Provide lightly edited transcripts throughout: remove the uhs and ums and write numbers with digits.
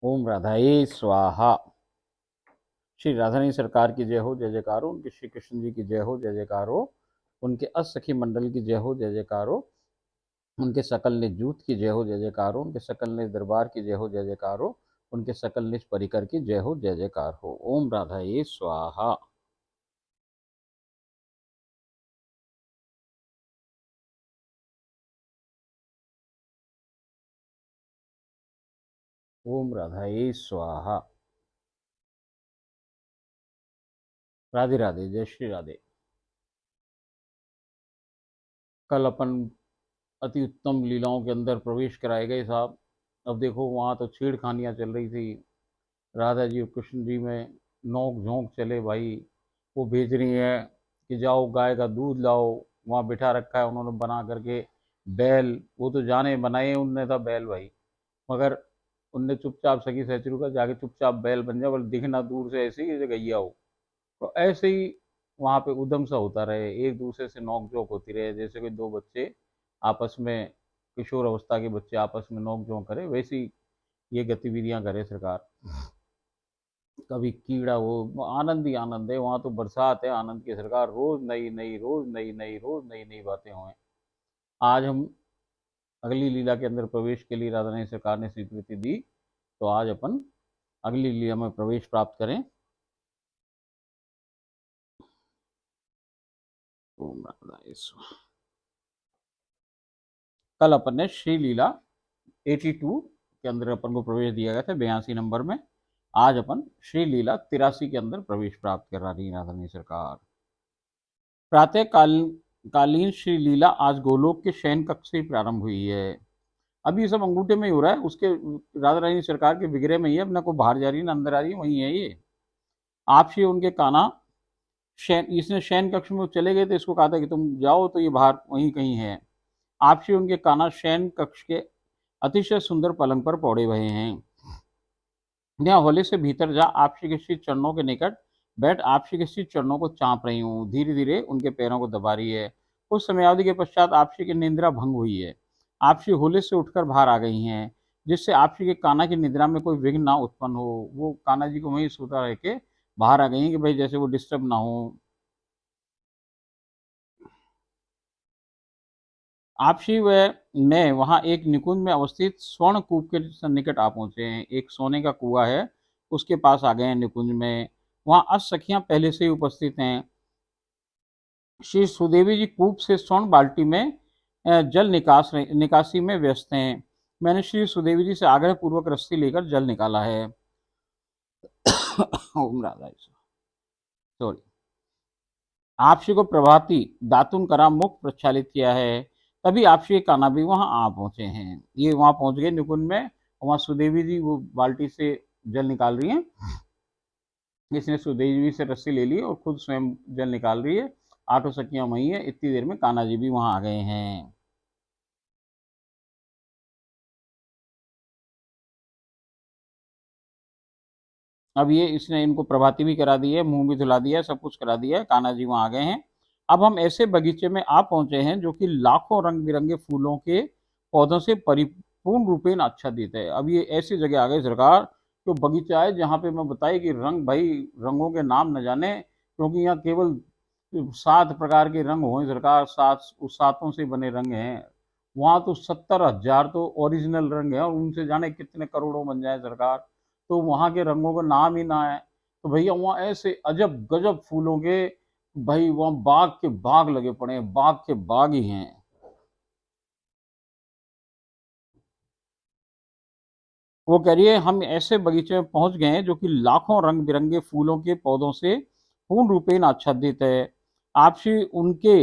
ओम राधाई स्वाहा। श्री राधारानी सरकार की जय हो, जय जयकार हो। उनके श्री कृष्ण जी की जय हो, जय जयकार हो। उनके अष्टसखी मंडल की जय हो, जय जयकार हो। उनके सकल निज जूथ की जय हो, जय जयकार हो। उनके सकल निज दरबार की जय हो, जय जयकार हो। उनके सकल निज परिकर की जय हो, जय जयकार हो। ओम राधाई स्वाहा। ओम राधाई स्वाहा। राधे राधे, जय श्री राधे। कल अपन अति उत्तम लीलाओं के अंदर प्रवेश कराए गए साहब। अब देखो वहाँ तो छेड़खानियाँ चल रही थी राधा जी और कृष्ण जी में। नोक झोंक चले भाई। वो भेज रही है कि जाओ गाय का दूध लाओ। वहाँ बिठा रखा है उन्होंने बना करके बैल। वो तो जाने बनाए उनने था बैल भाई, मगर उनने चुपचाप सखी सहचरू का जाके चुपचाप बैल बन जाओ, बस दिखना दूर से ऐसे ही जैसे गैया हो। तो ऐसे ही वहाँ पे उद्यम सा होता रहे, एक दूसरे से नोक झोंक होती रहे, जैसे कोई दो बच्चे आपस में, किशोर अवस्था के बच्चे आपस में नोक झोंक करे, वैसी ये गतिविधियां करे सरकार। कभी कीड़ा हो, आनंद ही आनंद है वहाँ तो। बरसात है आनंद की सरकार। रोज नई नई, रोज नई नई, रोज नई नई बातें हुए। आज हम अगली लीला के अंदर प्रवेश के लिए राधा रानी सरकार ने स्वीकृति दी, तो आज अपन अगली लीला में प्रवेश प्राप्त करें। ओम राधाय स्वाहा। कल अपन ने श्री लीला 82 के अंदर अपन को प्रवेश दिया गया था, 82 नंबर में। आज अपन श्री लीला 83 के अंदर प्रवेश प्राप्त कर रही राधा रानी सरकार। प्रातः कालीन श्री लीला आज गोलोक के शयन कक्ष से प्रारंभ हुई है। अभी ये सब अंगूठे में ही हो रहा है, उसके राधा रानी सरकार के विग्रह में ही है। अपना को बाहर जा रही है ना अंदर आ रही है, वही है ये। आप श्री उनके काना शयन, इसने शयन कक्ष में चले गए थे, इसको कहा था कि तुम जाओ, तो ये बाहर वहीं कहीं है। आप श्री उनके काना शयन कक्ष के अतिशय सुंदर पलंग पर पौड़े हुए हैं। यहाँ होले से भीतर जा आप श्री के श्री चरणों के निकट बैठ आप श्री के श्री चरणों को चाँप रही हूँ, धीरे धीरे उनके पैरों को दबा रही है। कुछ समयावधि के पश्चात आप श्री की निद्रा भंग हुई है। आप श्री होले से उठकर बाहर आ गई हैं, जिससे आप श्री के काना की निद्रा में कोई विघ्न ना उत्पन्न हो। वो काना जी को वहीं सोता रह के बाहर आ गई हैं कि भाई जैसे वो डिस्टर्ब ना हो। आपसी व मैं वहाँ एक निकुंज में अवस्थित स्वर्ण कूप के निकट आ पहुंचे हैं। एक सोने का कुआ है, उसके पास आ गए हैं निकुंज में। वहाँ अष्ट सखियां पहले से ही उपस्थित हैं। श्री सुदेवी जी कूप से स्वर्ण बाल्टी में जल निकासी में व्यस्त हैं। मैंने श्री सुदेवी जी से आग्रह पूर्वक रस्सी लेकर जल निकाला है। ओम राधा, सॉरी। आपसी को प्रभाती दातुन करा मुख प्रक्षालित किया है। तभी आपसी कान्हा भी वहां आ पहुंचे हैं। ये वहां पहुंच गए निकुंज में। वहां सुदेवी जी वो बाल्टी से जल निकाल रही हैं। इसने सुदेवी से रस्सी ले ली और खुद स्वयं जल निकाल रही है। आठों सखियां वही है। इतनी देर में कान्हा जी भी वहां आ गए हैं। अब ये इसने इनको प्रभाती भी करा दी है, मुंह भी धुला दिया है, सब कुछ करा दिया है। कान्हा जी वहां आ गए हैं। अब हम ऐसे बगीचे में आ पहुंचे हैं जो कि लाखों रंग बिरंगे फूलों के पौधों से परिपूर्ण रूपेण आच्छादित है। अब ये ऐसी जगह आ गए सरकार, तो बगीचा है जहाँ पे मैं बताई कि रंग भाई, रंगों के नाम न जाने, क्योंकि यहाँ केवल 7 प्रकार के रंग हुए सरकार। उस सातों से बने रंग हैं। वहाँ तो 70,000 तो ओरिजिनल रंग है, और उनसे जाने कितने करोड़ों बन जाए सरकार। तो वहाँ के रंगों का नाम ही ना है। तो भैया वहाँ ऐसे अजब गजब फूलों के, भाई वहाँ बाग के बाग लगे पड़े हैं, बाग के बाग ही हैं। वो कह रही है हम ऐसे बगीचे में पहुंच गए हैं जो कि लाखों रंग बिरंगे फूलों के पौधों से पूर्ण रूपेण आच्छादित है। आपसी उनके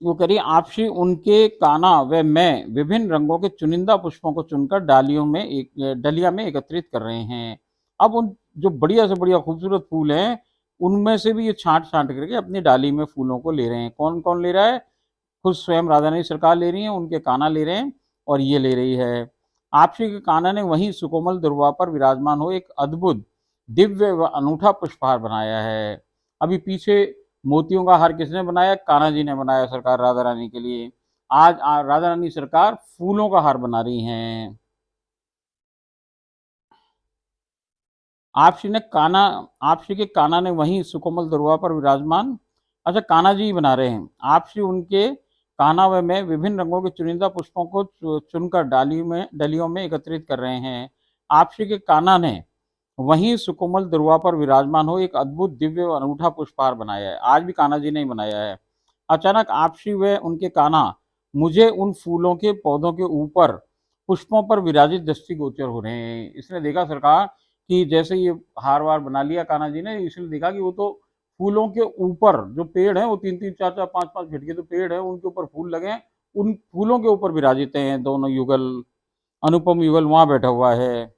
वो करिए आपसी उनके काना व मैं विभिन्न रंगों के चुनिंदा पुष्पों को चुनकर डालियों में एक डलिया में एकत्रित कर रहे हैं। अब उन जो बढ़िया से बढ़िया खूबसूरत फूल हैं, उनमें से भी ये छांट छांट करके अपनी डाली में फूलों को ले रहे हैं। कौन कौन ले रहा है? खुद स्वयं राधा रानी सरकार ले रही हैं, उनके काना ले रहे हैं, और ये ले रही है। आपसी के काना ने वहीं सुकोमल दुर्वा पर विराजमान हो एक अद्भुत दिव्य व अनूठा पुष्पहार बनाया है। अभी पीछे मोतियों का हार किसने बनाया? कान्हा जी ने बनाया सरकार राधा रानी के लिए। आज राधा रानी सरकार फूलों का हार बना रही हैं। आप श्री के काना ने वहीं सुकोमल दुर्वा पर विराजमान। अच्छा, कान्हा जी बना रहे हैं। आप श्री उनके कान्हावे में विभिन्न रंगों के चुनिंदा पुष्पों को चुनकर डलियों में एकत्रित कर रहे हैं। आप श्री के कान्हा ने वहीं सुकोमल दुर्वा पर विराजमान हो एक अद्भुत दिव्य और अनूठा पुष्पहार बनाया है। आज भी कान्हा जी ने ही बनाया है। अचानक आप श्री व उनके कान्हा मुझे उन फूलों के पौधों के ऊपर पुष्पों पर विराजित दृष्टिगोचर हो रहे हैं। इसने देखा सरकार कि जैसे ये हार वार बना लिया कान्हा जी ने, इसने देखा कि वो तो फूलों के ऊपर जो पेड़ है वो 3-3, 4-4, 5-5 फीट के तो पेड़ है, उनके ऊपर फूल लगे हैं, उन फूलों के ऊपर विराजित हैं दोनों युगल। अनुपम युगल वहां बैठा हुआ है।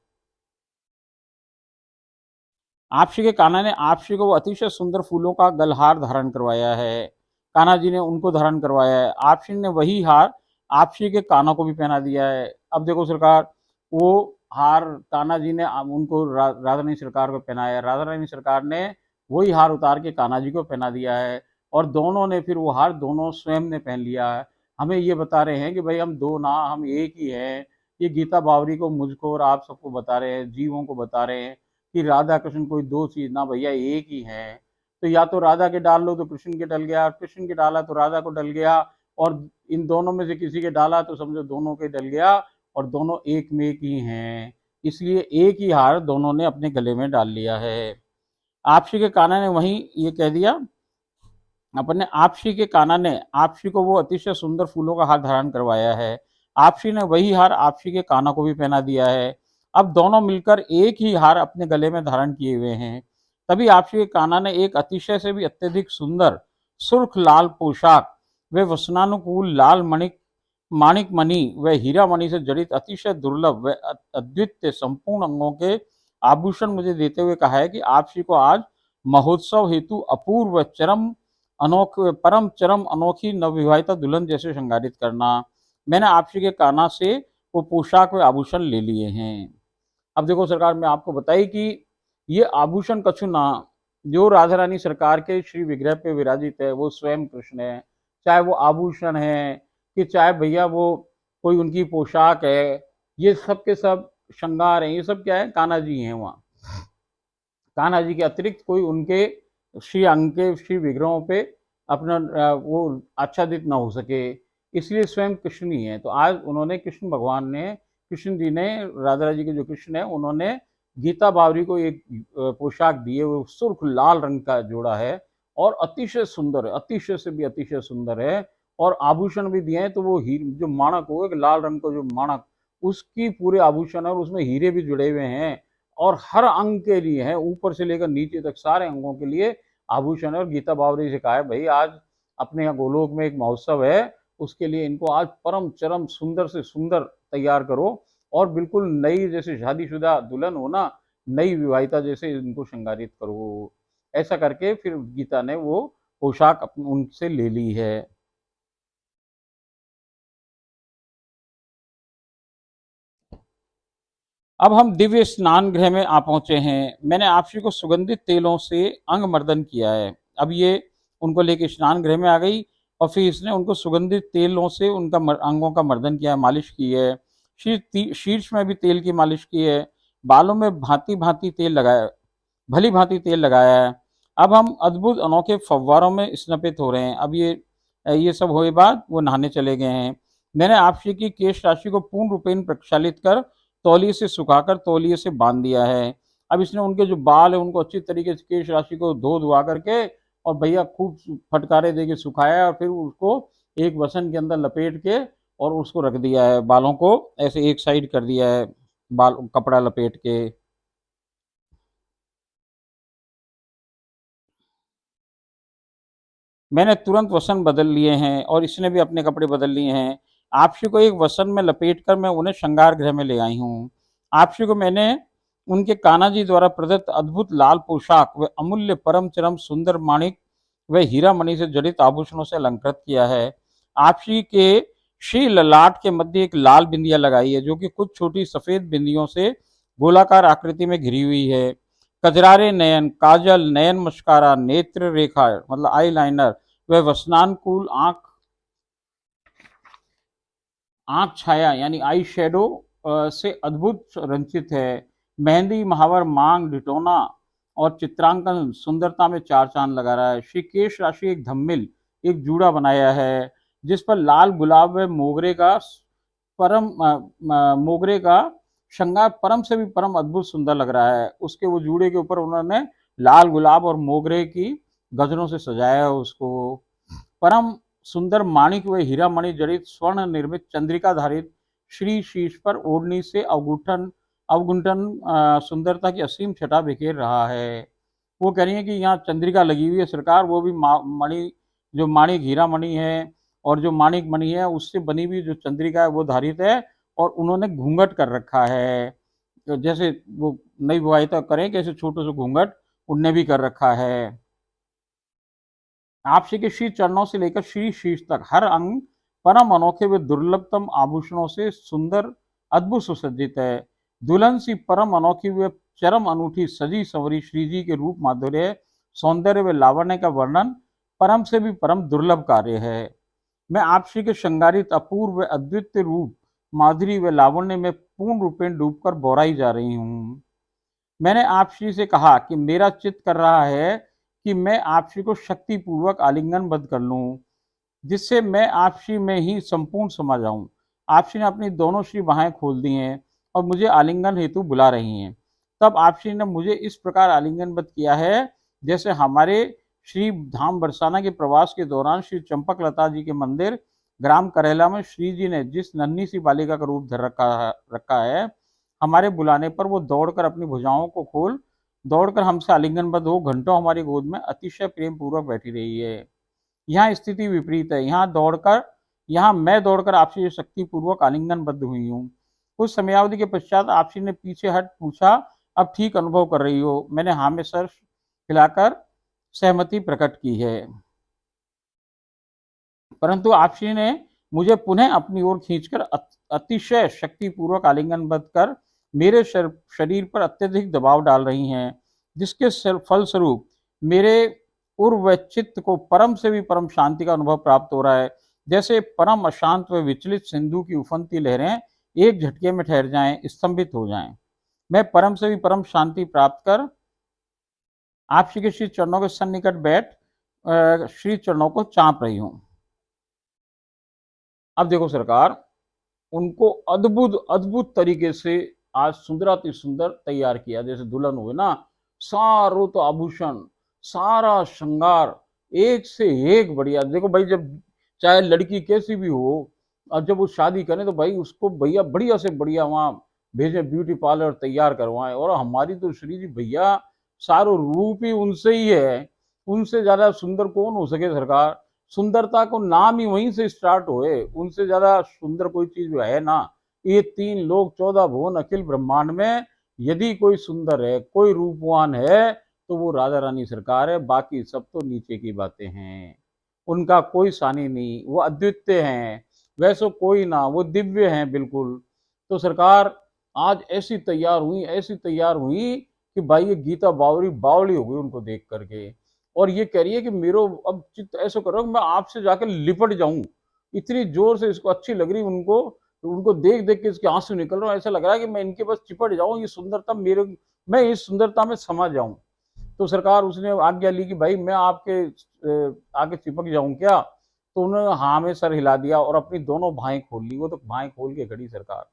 आपसी के कान्हा ने आपसी को वो अतिशय सुंदर फूलों का गलहार धारण करवाया है। कान्हा जी ने उनको धारण करवाया है। आपसी ने वही हार आपसी के कान्हा को भी पहना दिया है। अब देखो सरकार, वो हार कान्हा जी ने उनको राधा रानी सरकार को पहनाया, राधा रानी सरकार ने वही हार उतार के कान्हा जी को पहना दिया है, और दोनों ने फिर वो हार दोनों स्वयं ने पहन लिया है। हमें ये बता रहे हैं कि भाई हम दो ना, हम एक ही हैं। ये गीता बावरी को, मुझको और आप सबको बता रहे हैं, जीवों को बता रहे हैं कि राधा कृष्ण कोई दो चीज ना भैया, एक ही है। तो या तो राधा के डाल लो तो कृष्ण के डल गया, कृष्ण के डाला तो राधा को डल गया, और इन दोनों में से किसी के डाला तो समझो दोनों के डल गया, और दोनों एक में एक ही हैं। इसलिए एक ही हार दोनों ने अपने गले में डाल लिया है। आपसी के कान्हा ने वहीं ये कह दिया, अपने आपसी के कान्हा ने आपसी को वो अतिशय सुंदर फूलों का हार धारण करवाया है। आपसी ने वही हार आपसी के कान्हा को भी पहना दिया है। अब दोनों मिलकर एक ही हार अपने गले में धारण किए हुए हैं। तभी आपसी के कान्हा ने एक अतिशय से भी अत्यधिक सुंदर सुर्ख लाल पोशाक व वसनानुकूल लाल मणिक माणिक मणि व हीरा मणि से जड़ित अतिशय दुर्लभ व अद्वितीय संपूर्ण अंगों के आभूषण मुझे देते हुए कहा है कि आपसी को आज महोत्सव हेतु अपूर्व चरम अनोखे परम चरम अनोखी नवविवाहिता दुल्हन जैसे श्रृंगारित करना। मैंने आपसी के कान्हा से वो पोशाक व आभूषण ले लिए हैं। अब देखो सरकार, मैं आपको बताई कि ये आभूषण कछु ना, जो राधा रानी सरकार के श्री विग्रह पे विराजित है वो स्वयं कृष्ण है। चाहे वो आभूषण है कि चाहे भैया वो कोई उनकी पोशाक है, ये सब के सब श्रृंगार है, ये सब क्या है, कान्हा जी हैं। वहाँ कान्हा जी के अतिरिक्त कोई उनके श्री अंग के श्री विग्रहों पे अपना वो आच्छादित ना हो सके, इसलिए स्वयं कृष्ण ही है। तो आज उन्होंने, कृष्ण भगवान ने, कृष्ण जी ने, राधा जी के जो कृष्ण है, उन्होंने गीता बावरी को एक पोशाक दी है, वो सुर्ख लाल रंग का जोड़ा है, और अतिशय सुंदर है, अतिशय से भी अतिशय सुंदर है। और आभूषण भी दिए हैं, तो वो जो माणक हो, एक लाल रंग का जो माणक, उसकी पूरे आभूषण है, और उसमें हीरे भी जुड़े हुए हैं, और हर अंग के लिए है, ऊपर से लेकर नीचे तक सारे अंगों के लिए आभूषण है। और गीता बावरी से कहा है भाई आज अपने यहाँ गोलोक में एक महोत्सव है, उसके लिए इनको आज परम चरम सुंदर से सुंदर तैयार करो, और बिल्कुल नई जैसे शादीशुदा दुल्हन हो ना, नई विवाहिता जैसे इनको श्रृंगारित करो। ऐसा करके फिर गीता ने वो पोशाक उनसे ले ली है। अब हम दिव्य स्नान गृह में आ पहुंचे हैं। मैंने आपसी को सुगंधित तेलों से अंग मर्दन किया है। अब ये उनको लेके स्नान गृह में आ गई, और फिर इसने उनको सुगंधित तेलों से उनका अंगों का मर्दन किया है, मालिश की है। शीर्ष में भी तेल की मालिश की है। बालों में भांति भांति तेल लगाया, भली भांति तेल लगाया है। अब हम अद्भुत अनोखे फव्वारों में स्नापित हो रहे हैं। अब ये सब हुए बाद वो नहाने चले गए हैं। मैंने आपसी की केश राशि को पूर्ण रूपेण प्रक्षालित कर तौलिए से सुखाकर तौलिए से बांध दिया है। अब इसने उनके जो बाल है उनको अच्छी तरीके से केश राशि को धो धुआ करके, और भैया खूब फटकारे दे के सुखाया, और फिर उसको एक वसन के अंदर लपेट के और उसको रख दिया है, बालों को ऐसे एक साइड कर दिया है, बाल कपड़ा लपेट के। मैंने तुरंत वसन बदल लिए हैं, और इसने भी अपने कपड़े बदल लिए हैं। आपसी को एक वसन में लपेट कर मैं उन्हें श्रृंगार गृह में ले आई हूँ। आपसी को मैंने उनके कान्हा जी द्वारा प्रदत्त अद्भुत लाल पोशाक व अमूल्य परम चरम सुंदर माणिक व हीरा मणि से जड़ित आभूषणों से अलंकृत किया है। आपसी के श्री ललाट के मध्य एक लाल बिंदिया लगाई है, जो कि कुछ छोटी सफेद बिंदियों से गोलाकार आकृति में घिरी हुई है। कजरारे नयन, काजल, नयन मस्कारा, नेत्र रेखा मतलब आई लाइनर व वसनानुकूल आंख आंख छाया यानी आई शेडो से अद्भुत रंचित है। मेहंदी, महावर, मांग, ढिढोना और चित्रांकन सुंदरता में चार चांद लगा रहा है। श्री केश राशि एक धम्मिल, एक जूड़ा बनाया है जिस पर लाल गुलाब व मोगरे का श्रृंगार परम से भी परम अद्भुत सुंदर लग रहा है। उसके वो जूड़े के ऊपर उन्होंने लाल गुलाब और मोगरे की गजरों से सजाया है उसको। परम सुंदर माणिक व हीरा मणि जड़ित स्वर्ण निर्मित चंद्रिका धारित श्री शीश पर ओढ़नी से अवगुंठन सुंदरता की असीम छटा बिखेर रहा है। वो कह रही है कि यहाँ चंद्रिका लगी हुई है सरकार, वो भी मणि, जो माणिक हीरा मणि है और जो माणिक मणि है उससे बनी हुई जो चंद्रिका है वो धारित है, और उन्होंने घूंघट कर रखा है। तो जैसे वो नई विवाहिता करें कैसे छोटे से घूंघट उनने भी कर रखा है। आप श्री के श्री चरणों से लेकर श्री शीश तक हर अंग परम अनोखे व दुर्लभतम आभूषणों से सुंदर अद्भुत सुसज्जित है। दुल्हन सी परम अनोखी व चरम अनूठी सजी संवरी श्री जी के रूप माधुर्य, सौंदर्य व लावण्य का वर्णन परम से भी परम दुर्लभ कार्य है। मैं आप श्री के श्रृंगारित अपूर्व व अद्वितीय रूप, माधुरी व लावण्य में पूर्ण रूपेण डूबकर बौराई जा रही हूँ। मैंने आप श्री से कहा कि मेरा चित्त कर रहा है कि मैं आप श्री को शक्तिपूर्वक आलिंगनबद्ध कर लूं, जिससे मैं आप श्री में ही संपूर्ण समा जाऊं। आप श्री ने अपनी दोनों श्री बाहें खोल दी हैं और मुझे आलिंगन हेतु बुला रही हैं। तब आप श्री ने मुझे इस प्रकार आलिंगनबद्ध किया है जैसे हमारे श्री धाम बरसाना के प्रवास के दौरान श्री चंपक लता जी के मंदिर ग्राम करेला में श्री जी ने जिस नन्ही सी बालिका का रूप धर रखा है, हमारे बुलाने पर वो दौड़कर अपनी भुजाओं को खोल दौड़कर हमसे आलिंगनबद्ध हो घंटों हमारी गोद में अतिशय प्रेम पूर्वक बैठी रही है। यहाँ स्थिति विपरीत है। यहाँ मैं दौड़कर आपसे शक्ति पूर्वक आलिंगनबद्ध हुई हूँ। कुछ समयावधि के पश्चात आपसी ने पीछे हट पूछा, अब ठीक अनुभव कर रही हो? मैंने हाँ में सर हिलाकर सहमति प्रकट की है। परंतु आपसी ने मुझे पुनः अपनी ओर खींचकर अतिशय शक्तिपूर्वक आलिंगनबद्ध कर मेरे शरीर पर अत्यधिक दबाव डाल रही हैं, जिसके फलस्वरूप मेरे उर्व चित्त को परम से भी परम शांति का अनुभव प्राप्त हो रहा है। जैसे परम अशांत व विचलित सिंधु की उफनती लहरें एक झटके में ठहर जाएं, स्तंभित हो जाएं। मैं परम से भी परम शांति प्राप्त कर आप श्री के श्री चरणों के सन्निकट बैठ श्री चरणों को चाँप रही हूं। अब देखो सरकार, उनको अद्भुत अद्भुत तरीके से आज सुंदराति सुंदर तैयार किया। जैसे दुल्हन हुए ना, सारो तो आभूषण, सारा श्रृंगार एक से एक बढ़िया। देखो भाई, जब चाहे लड़की कैसी भी हो और जब वो शादी करे तो भाई उसको भैया बढ़िया से बढ़िया वहां भेजे, ब्यूटी पार्लर तैयार करवाएं। और हमारी तो श्री जी भैया सारो रूप ही उनसे ही है, उनसे ज्यादा सुंदर कौन हो सके सरकार। सुंदरता को नाम ही वहीं से स्टार्ट हुए, उनसे ज्यादा सुंदर कोई चीज है ना। ये 3 लोग 14 भुवन अखिल ब्रह्मांड में यदि कोई सुंदर है, कोई रूपवान है तो वो राधा रानी सरकार है। बाकी सब तो नीचे की बातें हैं, उनका कोई सानी नहीं, वो अद्वितीय हैं, वैसे कोई ना, वो दिव्य हैं बिल्कुल। तो सरकार आज ऐसी तैयार हुई कि भाई ये गीता बावरी बावली हो गई उनको देख करके। और ये कह रही है कि मेरो अब चित्त ऐसा कर रहा हूँ मैं आपसे जाकर लिपट जाऊं, इतनी जोर से इसको अच्छी लग रही उनको। तो उनको देख देख के इसके आंसू निकल रहा है, ऐसा लग रहा है कि मैं इनके पास चिपट जाऊं, ये सुंदरता मेरे, मैं इस सुंदरता में समा जाऊं। तो सरकार उसने आज्ञा ली कि भाई मैं आपके आगे चिपक जाऊं क्या? तो उन्होंने हाँ में सर हिला दिया और अपनी दोनों भाएं खोल ली। वो तो भाएं खोल के खड़ी सरकार।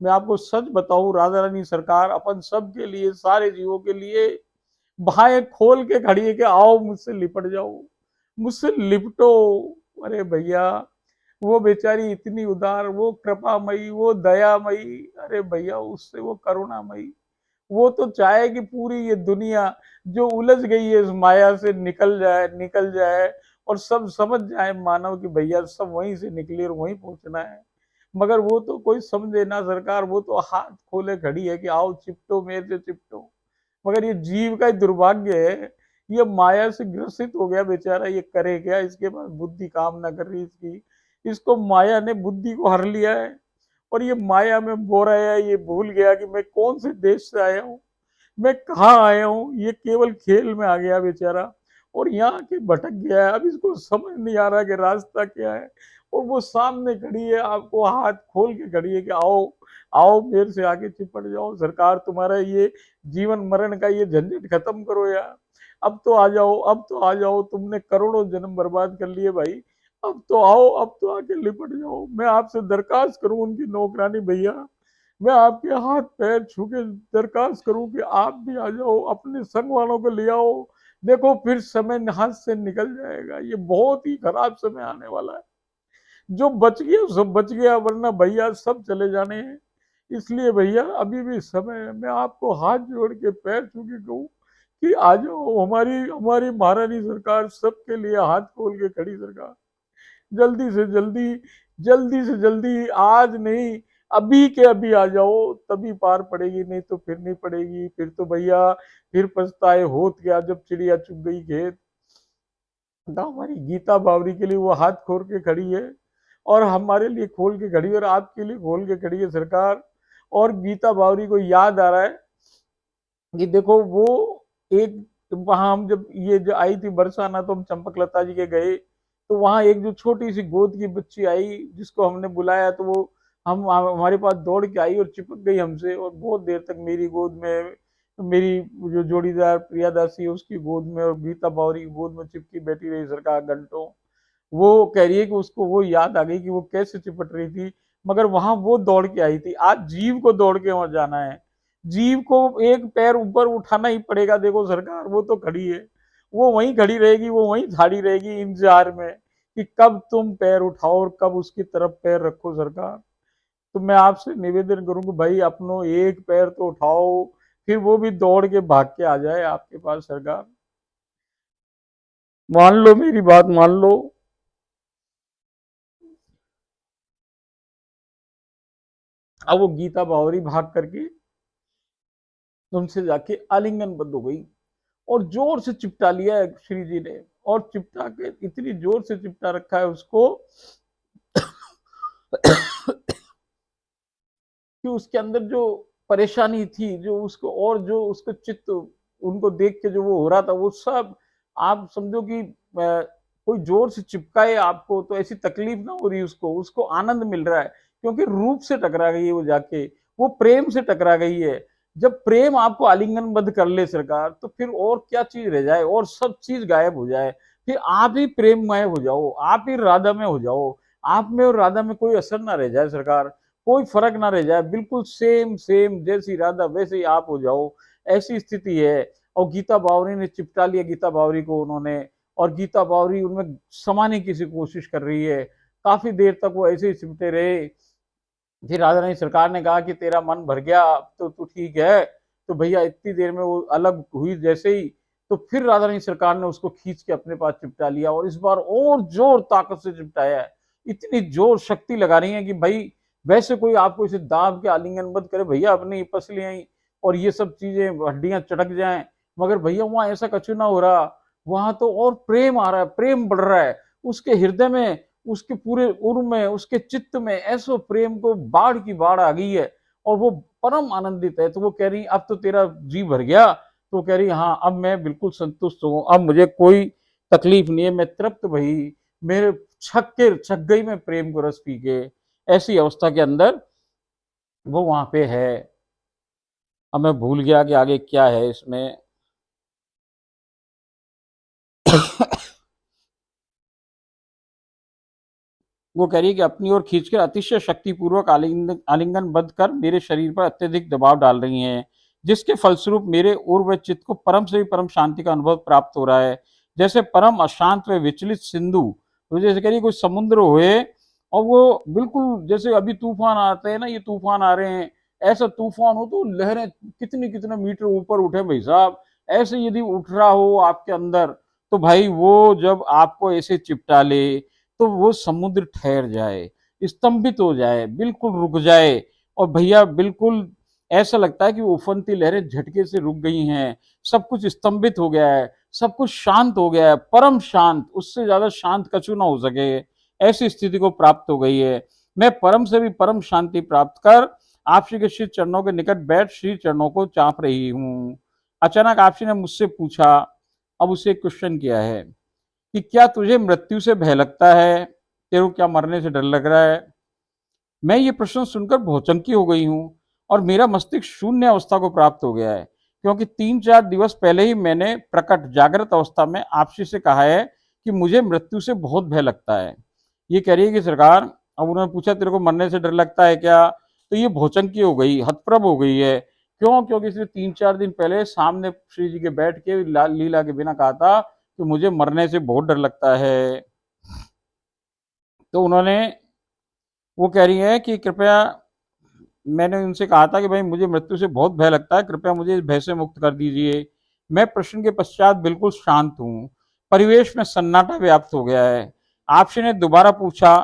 मैं आपको सच बताऊं राधा रानी सरकार अपन सब के लिए, सारे जीवों के लिए बाहें खोल के खड़ी है कि आओ मुझसे लिपट जाओ, मुझसे लिपटो। अरे भैया, वो बेचारी इतनी उदार, वो कृपामयी, वो दयामयी, अरे भैया उससे वो करुणामयी। वो तो चाहे कि पूरी ये दुनिया जो उलझ गई है इस माया से निकल जाए और सब समझ जाए मानव कि भैया सब वहीं से निकले और वहीं पहुंचना है। मगर वो तो कोई समझे ना सरकार, वो तो हाथ खोले खड़ी है कि आओ चिपटो, मेरे से चिपटो। मगर ये जीव का दुर्भाग्य है, ये माया से ग्रसित हो गया बेचारा, ये करे क्या? इसके पास बुद्धि काम ना कर रही इसकी, इसको माया ने बुद्धि को हर लिया है और ये माया में बो रहा है। ये भूल गया कि मैं कौन से देश से आया हूँ, मैं कहाँ आया हूँ। ये केवल खेल में आ गया बेचारा और यहाँ के भटक गया है। अब इसको समझ नहीं आ रहा कि रास्ता क्या है। और वो सामने खड़ी है, आपको हाथ खोल के खड़ी है कि आओ आओ मेरे से आके चिपट जाओ सरकार, तुम्हारा ये जीवन मरण का ये झंझट खत्म करो यार, अब तो आ जाओ, अब तो आ जाओ, तुमने करोड़ों जन्म बर्बाद कर लिए भाई, अब तो आओ, अब तो आके लिपट जाओ, मैं आपसे दरखास्त करूं उनकी नौकरानी भैया, मैं आपके हाथ पैर छू के दरखास्त करूं कि आप भी आ जाओ, अपने संग वालों को ले आओ, देखो फिर समय हाथ से निकल जाएगा, ये बहुत ही खराब समय आने वाला है, जो बच गया सब बच गया, वरना भैया सब चले जाने हैं, इसलिए भैया अभी भी समय है, मैं आपको हाथ जोड़ के पैर छू के कहूँ कि आ जाओ, हमारी हमारी महारानी सरकार सबके लिए हाथ खोल के खड़ी सरकार, जल्दी से जल्दी, जल्दी से जल्दी, आज नहीं अभी के अभी आ जाओ, तभी पार पड़ेगी, नहीं तो फिर नहीं पड़ेगी, फिर तो भैया फिर पछताए होत गया जब चिड़िया चुग गई खेत। तो हमारी गीता बावरी के लिए वो हाथ खोल के खड़ी है, और हमारे लिए खोल के खड़ी है, और आपके लिए खोल के खड़ी है सरकार। और गीता बावरी को याद आ रहा है कि देखो वो एक, वहां हम जब ये जो आई थी बरसाना, तो हम चंपक लता जी के गए, तो वहां एक जो छोटी सी गोद की बच्ची आई जिसको हमने बुलाया, तो वो हम हमारे पास दौड़ के आई और चिपक गई हमसे, और बहुत देर तक मेरी गोद में, मेरी जो जोड़ीदार प्रियादासी है उसकी गोद में, और गीता बावरी की गोद में चिपकी बैठी रही सरकार घंटों। वो कह रही है कि उसको वो याद आ गई कि वो कैसे चिपट रही थी, मगर वहां वो दौड़ के आई थी, आज जीव को दौड़ के वहां जाना है, जीव को एक पैर ऊपर उठाना ही पड़ेगा, देखो सरकार वो तो खड़ी है, वो वहीं खड़ी रहेगी, वो वहीं खड़ी रहेगी इंतजार में कि कब तुम पैर उठाओ और कब उसकी तरफ पैर रखो सरकार। तो मैं आपसे निवेदन करूंगा भाई, अपनो एक पैर तो उठाओ, फिर वो भी दौड़ के भाग के आ जाए आपके पास सरकार, मान लो मेरी बात मान लो। अब वो गीता बावरी भाग करके उनसे जाके आलिंगनबद्ध हो गई, और जोर से चिपटा लिया है श्री जी ने, और चिपटा के इतनी जोर से चिपटा रखा है उसको कि उसके अंदर जो परेशानी थी, जो उसको, और जो उसको चित्त उनको देख के जो वो हो रहा था, वो सब आप समझो कि कोई जोर से चिपकाए आपको तो ऐसी तकलीफ ना हो रही, उसको उसको आनंद मिल रहा है, क्योंकि रूप से टकरा गई है वो जाके, वो प्रेम से टकरा गई है। जब प्रेम आपको आलिंगनबद्ध कर ले सरकार, तो फिर और क्या चीज रह जाए, और सब चीज गायब हो जाए, फिर आप ही प्रेममय हो जाओ, आप ही राधा में हो जाओ, आप में और राधा में कोई असर ना रह जाए सरकार, कोई फर्क ना रह जाए, बिल्कुल सेम सेम, जैसी राधा वैसे ही आप हो जाओ, ऐसी स्थिति है। और गीता बावरी ने चिपटा लिया, गीता बावरी को उन्होंने, और गीता बावरी उनमें समाने की कोशिश कर रही है, काफी देर तक वो ऐसे ही चिपटे रहे। फिर राधा रानी सरकार ने कहा कि तेरा मन भर गया, अब तो तू ठीक है, तो भैया इतनी देर में वो अलग हुई जैसे ही, तो फिर राधा रानी सरकार ने उसको खींच के अपने पास चिपटा लिया, और इस बार और जोर ताकत से चिपटाया है, इतनी जोर शक्ति लगा रही है कि भाई वैसे कोई आपको इसे दाब के आलिंगनबद्ध करे भैया अपनी पसलियां ही, और ये सब चीजें हड्डियां चटक जाएं, मगर भैया वहां ऐसा कछु ना हो रहा, वहां तो और प्रेम आ रहा है, प्रेम बढ़ रहा है उसके हृदय में, उसके पूरे उर्म में, उसके चित्त में ऐसो प्रेम को बाढ़ की बाढ़ आ गई है, और वो परम आनंदित है। तो वो कह रही अब तो तेरा जी भर गया, तो कह रही हाँ अब मैं बिल्कुल संतुष्ट हूँ, अब मुझे कोई तकलीफ नहीं है, मैं तृप्त भई, मेरे छक गई मैं प्रेम को रस पी के, ऐसी अवस्था के अंदर वो वहां पे है। अब मैं भूल गया कि आगे क्या है इसमें। वो कह रही है कि अपनी ओर खींचकर अतिशय शक्तिपूर्वक आलिंगनबद्ध कर मेरे शरीर पर अत्यधिक दबाव डाल रही हैं, जिसके फलस्वरूप मेरे उर्व व चित्त को परम से भी परम शांति का अनुभव प्राप्त हो रहा है, जैसे परम अशांत व विचलित सिंधु, तो जैसे कह रही कोई समुद्र हुए, और वो बिल्कुल जैसे अभी तूफान आते हैं ना, ये तूफान आ रहे हैं, ऐसा तूफान हो तो लहरें कितने कितने मीटर ऊपर उठे भाई साहब, ऐसे यदि उठ रहा हो आपके अंदर, तो भाई वो जब आपको ऐसे चिपटा ले, तो वो समुद्र ठहर जाए, स्तंभित हो जाए, बिल्कुल रुक जाए, और भैया बिल्कुल ऐसा लगता है कि उफनती लहरें झटके से रुक गई हैं, सब कुछ स्तंभित हो गया है, सब कुछ शांत हो गया है, परम शांत, उससे ज्यादा शांत कछु ना हो सके, ऐसी स्थिति को प्राप्त हो गई है। मैं परम से भी परम शांति प्राप्त कर आप श्री के श्री चरणों के निकट बैठ श्री चरणों को चाप रही हूँ। अचानक आप श्री ने मुझसे पूछा, अब उसे क्वेश्चन किया है कि क्या तुझे मृत्यु से भय लगता है, तेरे को क्या मरने से डर लग रहा है। मैं ये प्रश्न सुनकर भौचंकी हो गई हूँ और मेरा मस्तिष्क शून्य अवस्था को प्राप्त हो गया है, क्योंकि 3-4 दिवस पहले ही मैंने प्रकट जागृत अवस्था में आपसी से कहा है कि मुझे मृत्यु से बहुत भय लगता है। ये कह रही है कि सरकार, अब उन्होंने पूछा तेरे को मरने से डर लगता है क्या, तो ये भौचंकी हो गई, हतप्रभ हो गई है। क्यों? क्योंकि इसने 3-4 दिन पहले सामने श्री जी के बैठ के लीला के बिना कहा था कि मुझे मरने से बहुत डर लगता है। तो उन्होंने, वो कह रही है कि कृपया, मैंने उनसे कहा था कि भाई मुझे मृत्यु से बहुत भय लगता है, कृपया मुझे इस भय से मुक्त कर दीजिए। मैं प्रश्न के पश्चात बिल्कुल शांत हूँ। परिवेश में सन्नाटा व्याप्त हो गया है। आपसी ने दोबारा पूछा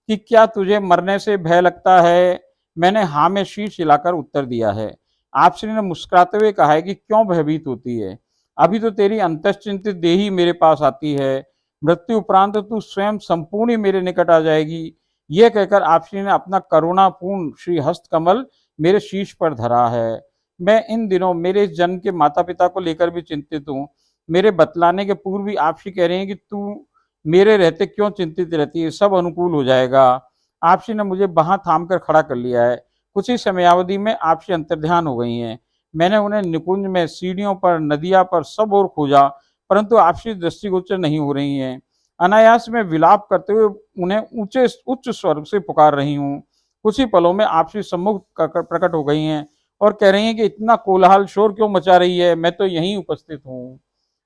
कि क्या तुझे मरने से भय लगता है? मैंने हाँ में शीश हिलाकर उत्तर दिया है। आपसी ने मुस्कुराते हुए कहा है कि क्यों भयभीत होती है? अभी तो तेरी अंतश्चिंतित देही मेरे पास आती है, मृत्यु उपरांत तो तू स्वयं संपूर्ण ही मेरे निकट आ जाएगी। यह कहकर आपसी ने अपना करुणापूर्ण श्री हस्त कमल मेरे शीश पर धरा है। मैं इन दिनों मेरे इस जन्म के माता पिता को लेकर भी चिंतित हूँ। मेरे बतलाने के पूर्व भी आपसी कह रहे हैं कि तू मेरे रहते क्यों चिंतित रहती है, सब अनुकूल हो जाएगा। आपसी ने मुझे बाहां थाम कर खड़ा कर लिया है। कुछ ही समयावधि में आपसी अंतर्ध्यान हो गई हैं। मैंने उन्हें निकुंज में, सीढ़ियों पर, नदिया पर सब ओर खोजा, परंतु आपसी दृष्टिगोचर नहीं हो रही हैं। अनायास में विलाप करते हुए उन्हें ऊंचे उच्च स्वर से पुकार रही हूँ। कुछ ही पलों में आपसी सम्मुख प्रकट हो गई हैं और कह रही हैं कि इतना कोलाहल शोर क्यों मचा रही है, मैं तो यहीं उपस्थित हूँ।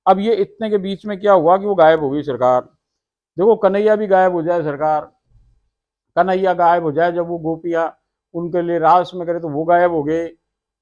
अब ये इतने के बीच में क्या हुआ कि वो गायब हो गई सरकार। देखो, कन्हैया भी गायब हो जाए सरकार, कन्हैया गायब हो जाए, जब वो गोपियां उनके लिए रास में करे तो वो गायब हो गए।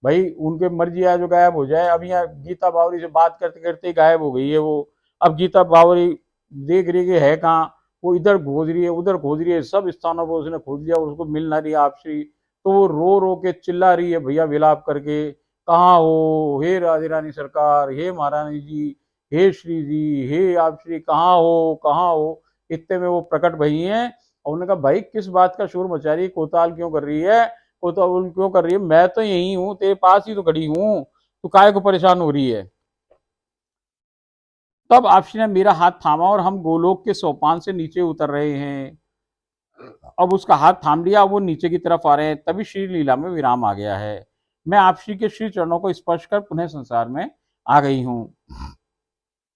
भाई उनके मर्जी है जो गायब हो जाए। अब यहाँ गीता बावरी से बात करते करते ही गायब हो गई है वो। अब गीता बावरी देख रही है कहाँ, वो इधर खोज रही है, उधर खोज रही है, सब स्थानों पर उसने खोज लिया, उसको मिल ना रही आपसी। तो वो रो रो के चिल्ला रही है भैया विलाप करके, कहाँ हो हे राधे रानी सरकार, हे महारानी जी, हे श्री जी, हे आप श्री, कहाँ हो, कहाँ हो। इतने में वो प्रकट भई हैं और उन्होंने कहा भाई किस बात का शोर मचा रही है, कोताल क्यों कर रही है, कोताल क्यों कर रही है, मैं तो यही हूँ, तेरे पास ही तो खड़ी हूँ, तू काहे को परेशान हो रही है। तब आपसी ने मेरा हाथ थामा और हम गोलोक के सोपान से नीचे उतर रहे हैं। अब उसका हाथ थाम लिया, वो नीचे की तरफ आ रहे हैं। तभी श्री लीला में विराम आ गया है। मैं आपसी के श्री चरणों को स्पर्श कर पुनः संसार में आ गई हूँ।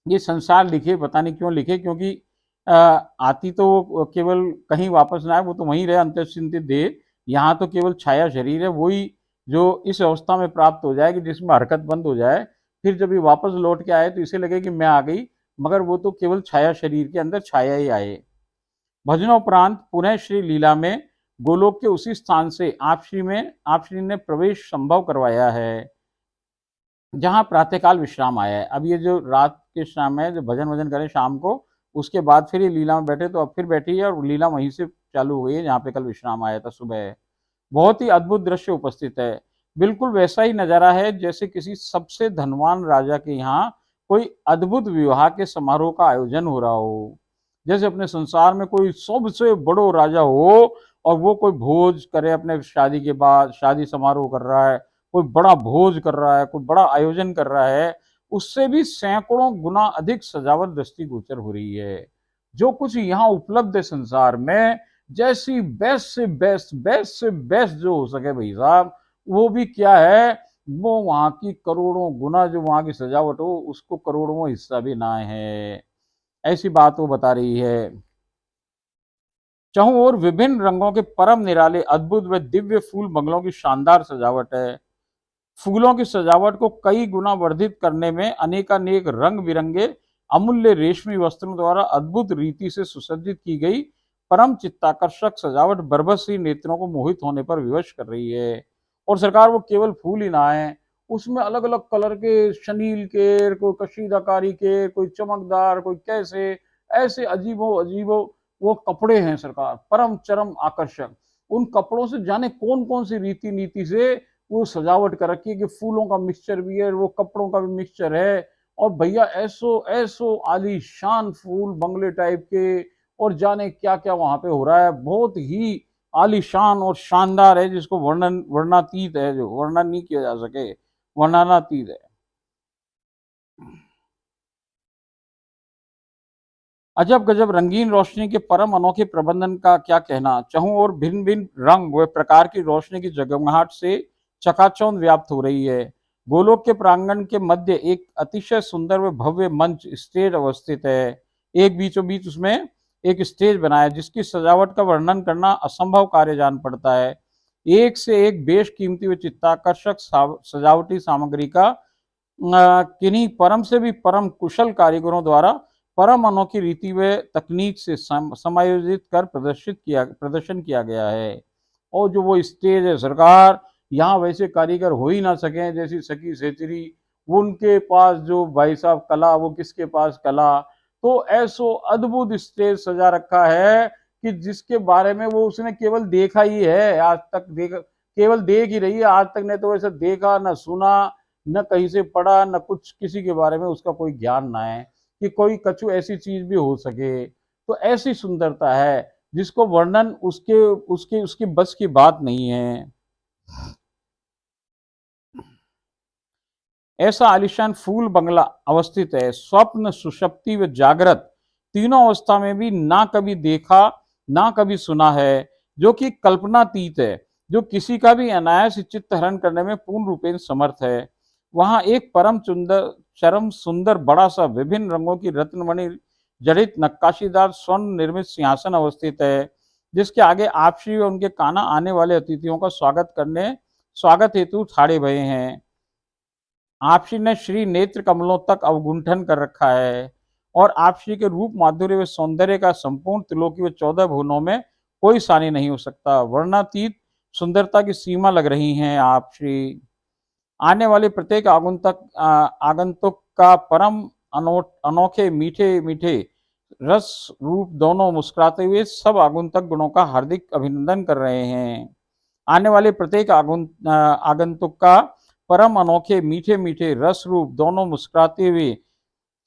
ये संसार लिखे, पता नहीं क्यों लिखे, क्योंकि आती तो केवल कहीं वापस ना आए, वो तो वहीं रहे अंतर्चिंतित देह। यहाँ तो केवल छाया शरीर है, वही जो इस अवस्था में प्राप्त हो जाए कि जिसमें हरकत बंद हो जाए, फिर जब ये वापस लौट के आए तो इसे लगे कि मैं आ गई, मगर वो तो केवल छाया शरीर के अंदर छाया ही आए। भजनोपरांत पुनः श्री लीला में गोलोक के उसी स्थान से आप श्री ने प्रवेश संभव करवाया है जहाँ प्रातःकाल विश्राम आया है। अब ये जो रात के विश्राम है, जो भजन वजन करें शाम को, उसके बाद फिर ये लीला में बैठे, तो अब फिर बैठी है और लीला वहीं से चालू हो गई है जहाँ पे कल विश्राम आया था सुबह। बहुत ही अद्भुत दृश्य उपस्थित है। बिल्कुल वैसा ही नजारा है जैसे किसी सबसे धनवान राजा के यहाँ कोई अद्भुत विवाह के समारोह का आयोजन हो रहा हो। जैसे अपने संसार में कोई सबसे बड़ो राजा हो और वो कोई भोज करे, अपने शादी के बाद शादी समारोह कर रहा है, कोई बड़ा भोज कर रहा है, कोई बड़ा आयोजन कर रहा है, उससे भी सैकड़ों गुना अधिक सजावट दृष्टिगोचर हो रही है। जो कुछ यहाँ उपलब्ध है संसार में, जैसी बेस्ट से बेस्ट, बेस्ट से बेस्ट जो हो सके भाई साहब, वो भी क्या है, वो वहां की करोड़ों गुना जो वहां की सजावट हो, उसको करोड़ों हिस्सा भी ना है। ऐसी बात वो बता रही है। चहुं ओर विभिन्न रंगों के परम निराले अद्भुत व दिव्य फूल बंगलों की शानदार सजावट है। फूलों की सजावट को कई गुना वर्धित करने में अनेकानेक रंग बिरंगे अमूल्य रेशमी वस्त्रों द्वारा अद्भुत रीति से सुसज्जित की गई परम चित्ताकर्षक सजावट बरबस ही नेत्रों को मोहित होने पर विवश कर रही है। और सरकार वो केवल फूल ही ना है, उसमें अलग अलग कलर के शनील के, कोई कशीदाकारी के, कोई चमकदार, कोई कैसे, ऐसे अजीबो अजीबो वो कपड़े हैं सरकार, परम चरम आकर्षक। उन कपड़ों से जाने कौन कौन सी रीति नीति से वो सजावट कर रखी है कि फूलों का मिक्सचर भी है, वो कपड़ों का भी मिक्सचर है। और भैया ऐसो ऐसो आलीशान फूल बंगले टाइप के, और जाने क्या क्या वहां पे हो रहा है, बहुत ही आलीशान और शानदार है, जिसको वर्णातीत है, जो वर्णन नहीं किया जा सके, वर्णनातीत है। अजब गजब रंगीन रोशनी के परम अनोखे प्रबंधन का क्या कहना। चहुं ओर भिन्न भिन्न रंग व प्रकार की रोशनी की जगमगाहट से चकाचौंध व्याप्त हो रही है। गोलोक के प्रांगण के मध्य एक अतिशय सुंदर व भव्य मंच स्टेज अवस्थित है। एक बीचों बीच उसमें एक स्टेज बना है जिसकी सजावट का वर्णन करना असंभव कार्य जान पड़ता है। एक से एक बेशकीमती व चित्ताकर्षक सजावटी सामग्री का किन्हीं परम से भी परम कुशल कारीगरों द्वारा परम अनोखी रीति व तकनीक से समायोजित कर प्रदर्शन किया गया है। और जो वो स्टेज है सरकार, यहाँ वैसे कारीगर हो ही ना सके जैसी सकी सेचरी, उनके पास जो भाई साहब कला, वो किसके पास कला। तो ऐसो अद्भुत स्टेज सजा रखा है कि जिसके बारे में वो उसने केवल देखा ही है, आज तक केवल देख ही रही है, आज तक ने तो ऐसा देखा न सुना, न कहीं से पढ़ा, न कुछ किसी के बारे में उसका कोई ज्ञान ना है कि कोई कछु ऐसी चीज भी हो सके। तो ऐसी सुंदरता है जिसको वर्णन उसके उसके उसकी बस की बात नहीं है। ऐसा आलिशान फूल बंगला अवस्थित है, स्वप्न सुषुप्ति व जागृत तीनों अवस्था में भी ना कभी देखा ना कभी सुना है, जो कि कल्पनातीत है, जो किसी का भी अनायास चित्त हरण करने में पूर्ण रूपेण समर्थ है। वहां एक चरम सुंदर बड़ा सा विभिन्न रंगों की रत्नमणि जड़ित नक्काशीदार स्वर्ण निर्मित सिंहासन अवस्थित है, जिसके आगे आपसी व उनके काना आने वाले अतिथियों का स्वागत हेतु ठाड़े भये हैं। आपसी ने श्री नेत्र कमलों तक अवगुंठन कर रखा है और आपसी के रूप माधुर्य व सौंदर्य का संपूर्ण त्रिलोकी व 14 भुवनों में कोई सानी नहीं हो सकता। वर्णातीत सुंदरता की सीमा लग रही हैं आप श्री। आने वाले प्रत्येक आगंतुक का परम अनोखे मीठे मीठे रस रूप दोनों मुस्कुराते हुए सब आगंतुक गुणों का हार्दिक अभिनंदन कर रहे हैं। आने वाले प्रत्येक आगंतुक का परम अनोखे मीठे मीठे रस रूप दोनों मुस्कुराते हुए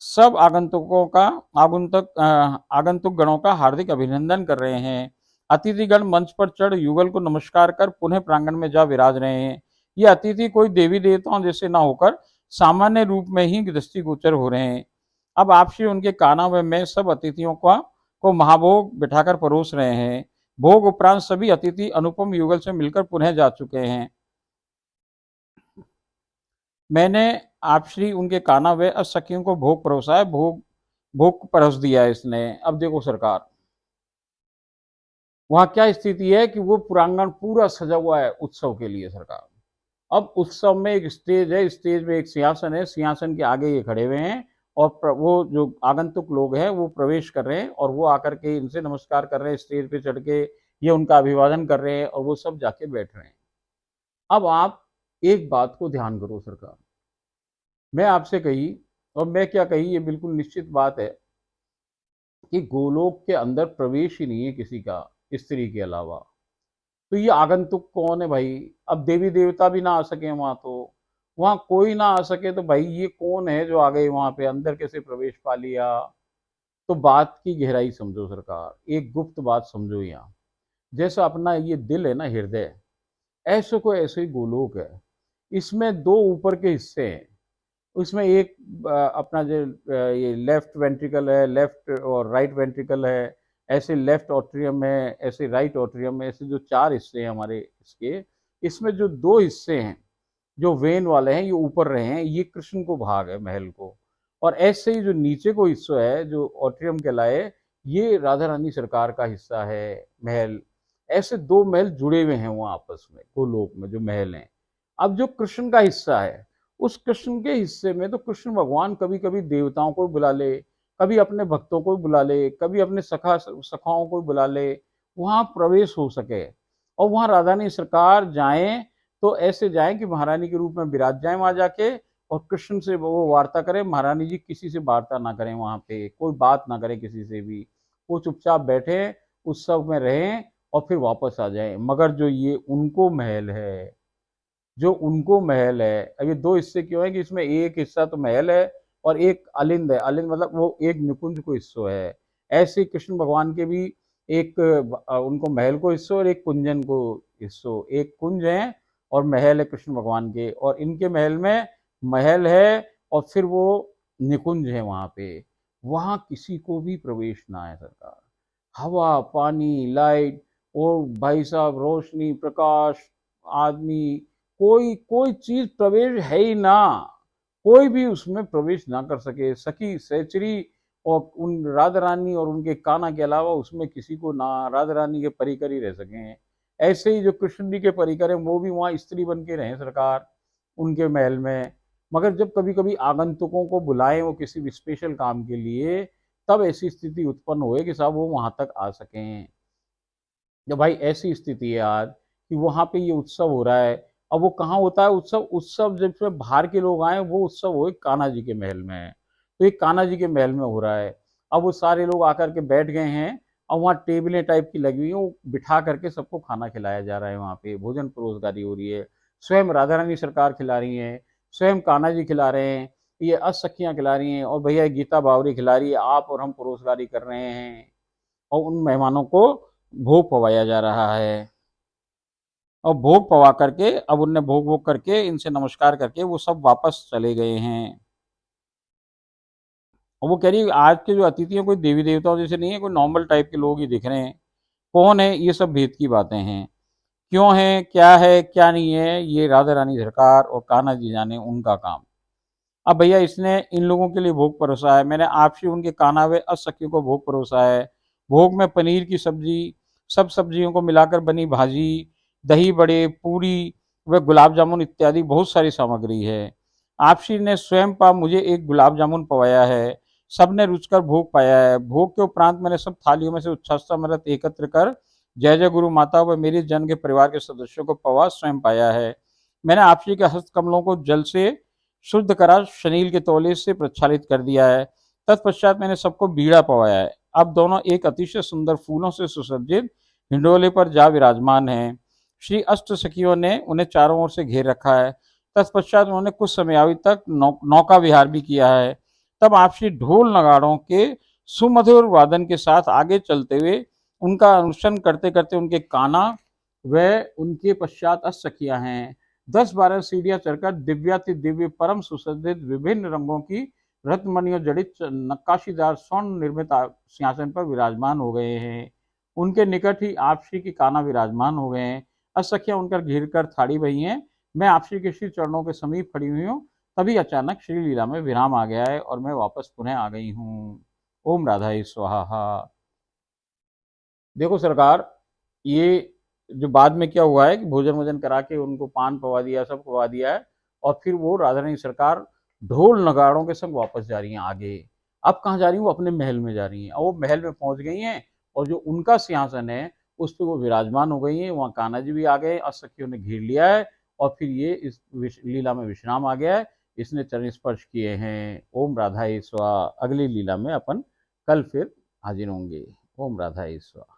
सब आगंतुक गणों का हार्दिक अभिनंदन कर रहे हैं। अतिथिगण मंच पर चढ़ युगल को नमस्कार कर पुनः प्रांगण में जा विराज रहे हैं। ये अतिथि कोई देवी देवताओं जैसे ना होकर सामान्य रूप में ही दृष्टिगोचर हो रहे हैं। अब आपसी उनके काना व मैं सब अतिथियों को महाभोग बिठाकर परोस रहे हैं। भोग उपरांत सभी अतिथि अनुपम युगल से मिलकर पुनः जा चुके हैं। मैंने आप श्री उनके काना व असखियों को भोग परोसा है, भोग परोस दिया है इसने। अब देखो सरकार, वहां क्या स्थिति है कि वो प्रांगण पूरा सजा हुआ है उत्सव के लिए सरकार। अब उत्सव में एक स्टेज है, स्टेज में एक सिंहासन है, सिंहासन के आगे ये खड़े हुए हैं और वो जो आगंतुक लोग हैं वो प्रवेश कर रहे हैं और वो आकर के इनसे नमस्कार कर रहे हैं, स्टेज पे चढ़ के ये उनका अभिवादन कर रहे हैं और वो सब जाके बैठ रहे हैं। अब आप एक बात को ध्यान करो सरकार, मैं आपसे कही और मैं क्या कही, ये बिल्कुल निश्चित बात है कि गोलोक के अंदर प्रवेश ही नहीं है किसी का स्त्री के अलावा। तो ये आगंतुक कौन है भाई? अब देवी देवता भी ना आ सके वहां, तो वहां कोई ना आ सके तो भाई ये कौन है जो आ गए वहां पे, अंदर कैसे प्रवेश पा लिया? तो बात की गहराई समझो सरकार, एक गुप्त बात समझो। यहाँ जैसा अपना ये दिल है ना, हृदय, ऐसे को ऐसे ही गोलोक है। इसमें दो ऊपर के हिस्से हैं। उसमें एक अपना जो ये लेफ्ट वेंट्रिकल है, लेफ्ट और राइट वेंट्रिकल है, ऐसे लेफ्ट ऑट्रियम है, ऐसे राइट ऑट्रियम है, ऐसे जो चार हिस्से हैं हमारे इसके। इसमें जो दो हिस्से हैं जो वेन वाले हैं, ये ऊपर रहे हैं, ये कृष्ण को भाग है महल को। और ऐसे ही जो नीचे को हिस्सा है जो ऑट्रियम कहलाए, ये राधा रानी सरकार का हिस्सा है महल। ऐसे दो महल जुड़े हुए हैं वहां आपस में गोलोक में जो महल हैं। अब जो कृष्ण का हिस्सा है, उस कृष्ण के हिस्से में तो कृष्ण भगवान कभी कभी देवताओं को बुला ले, कभी अपने भक्तों को बुला ले, कभी अपने सखाओं को बुला ले, वहां प्रवेश हो सके। और वहां राधा रानी सरकार जाएं तो ऐसे जाएं कि महारानी के रूप में विराज जाएं वहां जाके, और कृष्ण से वो वार्ता करें। महारानी जी किसी से वार्ता ना करें, वहां पे कोई बात ना करें किसी से भी, वो चुपचाप बैठे उत्सव में रहें और फिर वापस आ जाएं। मगर जो ये उनको महल है, जो उनको महल है, अब ये दो हिस्से क्यों है कि इसमें एक हिस्सा तो महल है और एक अलिंद है। अलिंद मतलब वो एक निकुंज को हिस्सा है। ऐसे कृष्ण भगवान के भी एक उनको महल को हिस्सों और एक कुंजन को हिस्सों। एक कुंज है और महल है कृष्ण भगवान के, और इनके महल में महल है और फिर वो निकुंज है वहां पे। वहां किसी को भी प्रवेश ना है सरकार। हवा, पानी, लाइट और भाई साहब रोशनी, प्रकाश, आदमी, कोई कोई चीज प्रवेश है ही ना। कोई भी उसमें प्रवेश ना कर सके। सखी सहचरी और उन राधा रानी और उनके कान्हा के अलावा उसमें किसी को ना, राधा रानी के परिकर ही रह सके। ऐसे ही जो कृष्ण जी के परिकर हैं वो भी वहां स्त्री बन के रहे सरकार उनके महल में। मगर जब कभी कभी आगंतुकों को बुलाएं वो किसी भी स्पेशल काम के लिए, तब ऐसी स्थिति उत्पन्न हुए कि साहब वो वहां तक आ सकें। जब भाई ऐसी स्थिति है आज कि वहां पे ये उत्सव हो रहा है। अब वो कहाँ होता है उत्सव? उत्सव जब से बाहर के लोग आए, वो उत्सव हो कान्हा जी के महल में है। तो ये कान्हा जी के महल में हो रहा है। अब वो सारे लोग आकर के बैठ गए हैं। और वहाँ टेबलें टाइप की लगी हुई हैं, वो बिठा करके सबको खाना खिलाया जा रहा है। वहाँ पे भोजन परोसगारी हो रही है। स्वयं राधा रानी सरकार खिला रही हैं, स्वयं कान्हा जी खिला रहे हैं, ये असखियाँ खिला रही हैं, और भैया गीता बावरी खिला रही है। आप और हम परोसगारी कर रहे हैं और उन मेहमानों को भोग पवाया जा रहा है। और भोग पवा करके अब उनने भोग भोग करके इनसे नमस्कार करके वो सब वापस चले गए हैं। और वो कह रही आज के जो अतिथि हैं कोई देवी देवताओं जैसे नहीं है, कोई नॉर्मल टाइप के लोग ही दिख रहे हैं। कौन है? ये सब भेद की बातें हैं। क्यों है क्या नहीं है, ये राधा रानी सरकार और कान्हा जी जाने, उनका काम। अब भैया इसने इन लोगों के लिए भोग परोसा है, मैंने आपसे उनके कान्हा व असखियों को भोग परोसा है। भोग में पनीर की सब्जी, सब सब्जियों को मिलाकर बनी भाजी, दही बड़े, पूरी व गुलाब जामुन इत्यादि बहुत सारी सामग्री है। आपसी ने स्वयं पा मुझे एक गुलाब जामुन पवाया है। सबने रुचकर भोग पाया है। भोग के उपरांत मैंने सब थालियों में से उच्छासमृत एकत्र कर जय जय गुरु माता व मेरे जन के परिवार के सदस्यों को पवा स्वयं पाया है। मैंने आपसी के हस्त कमलों को जल से शुद्ध करा शनील के तौले से प्रक्षालित कर दिया है। तत्पश्चात मैंने सबको बीड़ा पवाया है। अब दोनों एक अतिशय सुंदर फूलों से सुसज्जित हिंडोले पर जा विराजमान हैं। श्री अष्ट सखियों ने उन्हें चारों ओर से घेर रखा है। तत्पश्चात उन्होंने कुछ समयावधि तक नौका विहार भी किया है। तब आपसी ढोल नगाड़ों के सुमधुर वादन के साथ आगे चलते हुए उनका अनुसरण करते करते उनके कान्हा व उनके पश्चात अष्ट सखियां हैं 10-12 सीढ़ियां चढ़कर दिव्याति दिव्य परम सुसज्जित विभिन्न रंगों की रत्नमणियों जड़ित नक्काशीदार स्वर्ण निर्मित सिंहासन पर विराजमान हो गए हैं। उनके निकट ही आपसी की कान्हा विराजमान हो गए हैं। असखियां उनकर घिर कर थाड़ी बही हैं। मैं आपसी के श्री चरणों के समीप खड़ी हुई हूँ। तभी अचानक श्री लीला में विराम आ गया है और मैं वापस पुनः आ गई हूँ। ओम राधाई स्वाहा। देखो सरकार, ये जो बाद में क्या हुआ है कि भोजन वोजन करा के उनको पान पवा दिया, सब पवा दिया है। और फिर वो राधा रानी सरकार ढोल नगाड़ों के संग वापस जा रही हैं आगे। अब कहाँ जा रही हैं? वो अपने महल में जा रही हैं और वो महल में पहुंच गई हैं। और जो उनका सिंहासन है उस पर वो विराजमान हो गई हैं। वहाँ कान्हा जी भी आ गए, असखियों ने घेर लिया है। और फिर ये इस लीला में विश्राम आ गया है। इसने चरण स्पर्श किए हैं। ओम राधा स्वाहा। अगली लीला में अपन कल फिर हाजिर होंगे। ओम राधा स्वाहा।